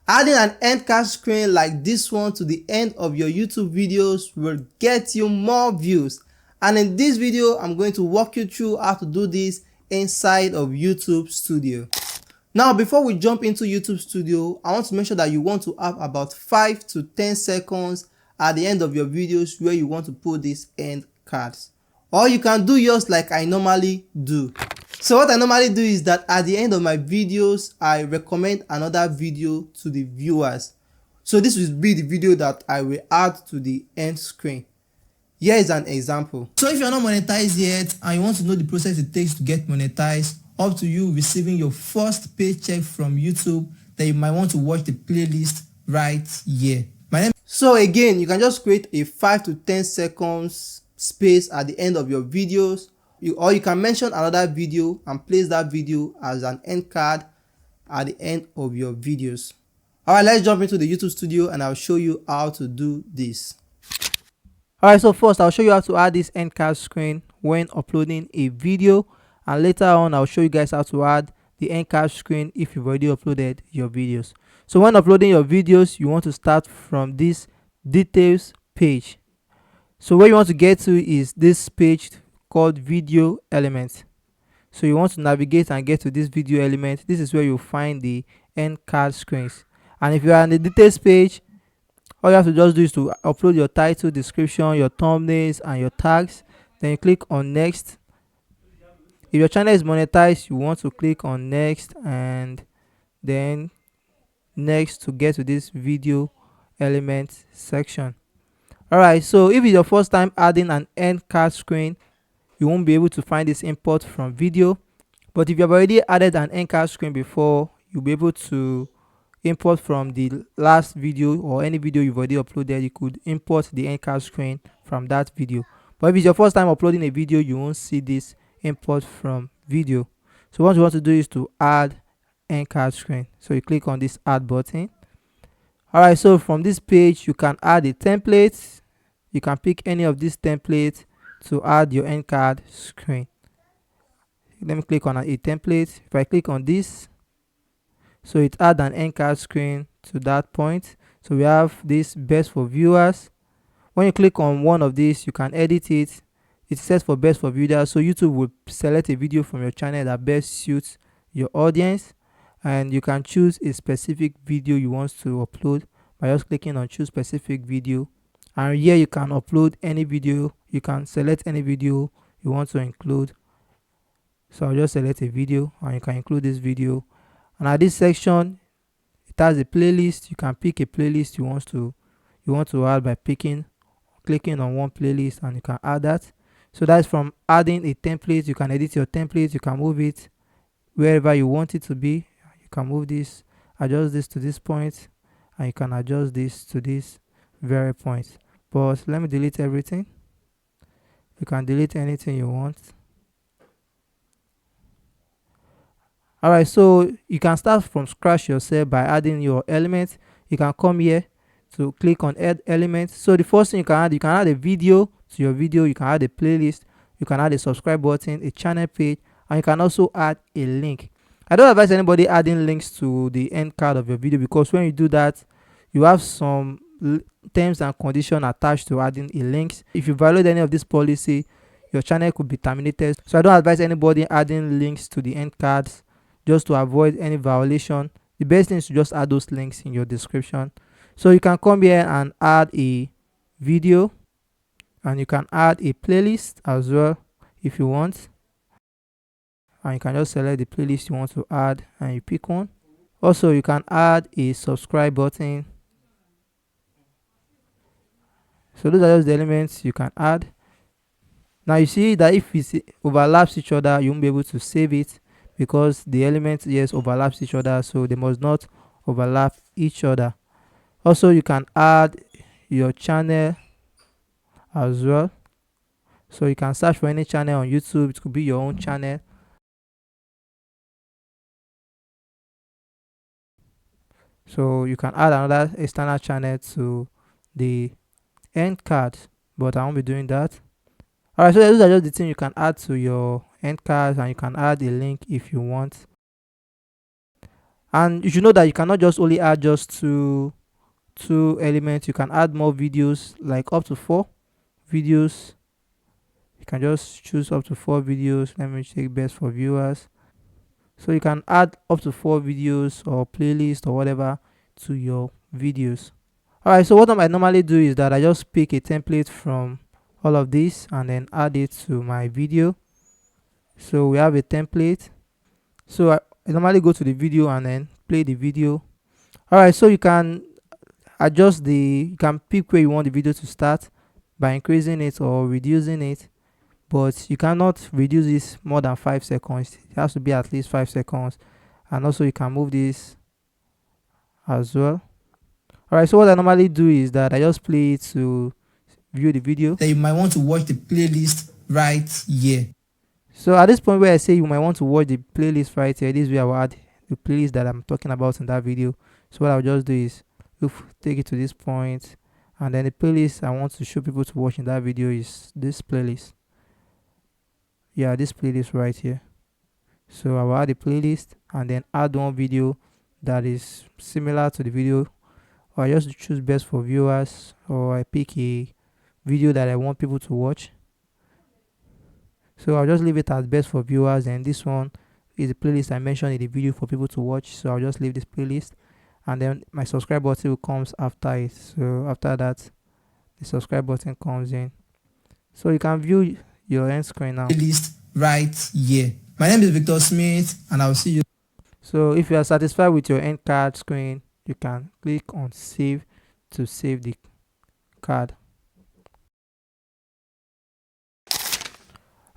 Adding an end card screen like this one to the end of your YouTube videos will get you more views. And in this video, I'm going to walk you through how to do this inside of YouTube Studio. Now, before we jump into YouTube Studio, I want to make sure that you want to have about 5 to 10 seconds at the end of your videos where you want to put these end cards. Or you can do yours like I normally do. So what I normally do is that at the end of my videos, I recommend another video to the viewers. So this will be the video that I will add to the end screen. Here is an example. So if you're not monetized yet and you want to know the process it takes to get monetized, up to you receiving your first paycheck from YouTube, then you might want to watch the playlist right here. So again, you can just create a 5 to 10 seconds space at the end of your videos, or you can mention another video and place that video as an end card at the end of your videos. Alright, let's jump into the YouTube Studio and I'll show you how to do this. Alright, so first I'll show you how to add this end card screen when uploading a video, and later on I'll show you guys how to add the end card screen if you've already uploaded your videos. So when uploading your videos, you want to start from this details page. So where you want to get to is this page called video element. So you want to navigate and get to this video element. This is where you'll find the end card screens. And if you are on the details page, all you have to just do is to upload your title, description, your thumbnails and your tags. Then you click on next. If your channel is monetized, you want to click on next and then next to get to this video element section. Alright, so if it's your first time adding an end card screen, you won't be able to find this import from video. But if you have already added an end card screen before, you'll be able to import from the last video or any video you've already uploaded. You could import the end card screen from that video. But if it's your first time uploading a video, you won't see this import from video. So what you want to do is to add end card screen. So you click on this add button. Alright, so from this page you can add a template. You can pick any of these templates to add your end card screen. Let me click on a template. If I click on this, so it add an end card screen to that point. So we have this best for viewers. When you click on one of these, you can edit it. It sets for best for viewers, so YouTube will select a video from your channel that best suits your audience, and you can choose a specific video you want to upload by just clicking on choose specific video. And here you can upload any video. You can select any video you want to include. So I'll just select a video and you can include this video. And at this section, it has a playlist. You can pick a playlist you want to add by clicking on one playlist, and you can add that. So that's from adding a template. You can edit your template. You can move it wherever you want it to be. You can move this, adjust this to this point, and you can adjust this to this very point. But let me delete everything. You can delete anything you want. Alright, so you can start from scratch yourself by adding your elements. You can come here to click on add elements. So the first thing you can add a video to your video. You can add a playlist. You can add a subscribe button, a channel page, and you can also add a link. I don't advise anybody adding links to the end card of your video, because when you do that, you have some terms and conditions attached to adding a link. If you violate any of this policy, your channel could be terminated. So I don't advise anybody adding links to the end cards, just to avoid any violation. The best thing is to just add those links in your description. So you can come here and add a video, and you can add a playlist as well if you want. And you can just select the playlist you want to add and you pick one. Also, you can add a subscribe button. So those are just the elements you can add. Now you see that if it overlaps each other, you won't be able to save it, because the elements, yes, overlaps each other, so they must not overlap each other. Also, you can add your channel as well. So you can search for any channel on YouTube. It could be your own channel. So you can add another external channel to the end card, but I won't be doing that. Alright, so those are just the things you can add to your end cards, and you can add a link if you want. And you should know that you cannot just only add just two elements. You can add more videos, like up to 4 videos. You can just choose up to 4 videos. Let me check best for viewers. So you can add up to 4 videos or playlist or whatever to your videos. Alright, so what I normally do is that I just pick a template from all of this and then add it to my video. So we have a template. So I normally go to the video and then play the video. Alright, so you can you can pick where you want the video to start by increasing it or reducing it, but you cannot reduce this more than 5 seconds. It has to be at least 5 seconds. And also you can move this as well. Alright, so what I normally do is that I just play it to view the video. Then you might want to watch the playlist right here. So at this point where I say you might want to watch the playlist right here, this is where I will add the playlist that I'm talking about in that video. So what I'll just do is take it to this point, and then the playlist I want to show people to watch in that video is this playlist. Yeah, this playlist right here. So I will add the playlist and then add one video that is similar to the video, or I just choose best for viewers, or I pick a video that I want people to watch. So I'll just leave it as best for viewers, and this one is the playlist I mentioned in the video for people to watch. So I'll just leave this playlist, and then my subscribe button comes after it. So after that, the subscribe button comes in. So you can view your end screen now. Playlist right here. My name is Victor Smith, and I'll see you. So if you are satisfied with your end card screen, you can click on save to save the card.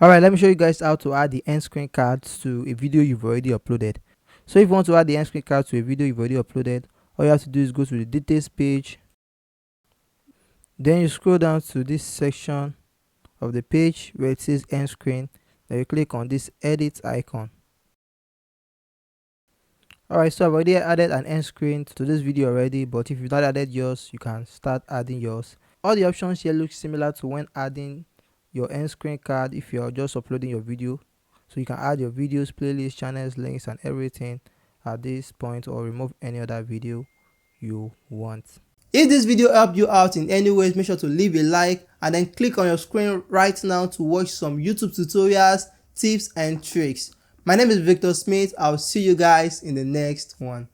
Alright, let me show you guys how to add the end screen cards to a video you've already uploaded. So if you want to add the end screen card to a video you've already uploaded, all you have to do is go to the details page. Then you scroll down to this section of the page where it says end screen. Then you click on this edit icon. Alright, so I've already added an end screen to this video already, but if you've not added yours, you can start adding yours. All the options here look similar to when adding your end screen card if you're just uploading your video. So you can add your videos, playlists, channels, links and everything at this point, or remove any other video you want. If this video helped you out in any ways, make sure to leave a like and then click on your screen right now to watch some YouTube tutorials, tips and tricks. My name is Victor Smith. I'll see you guys in the next one.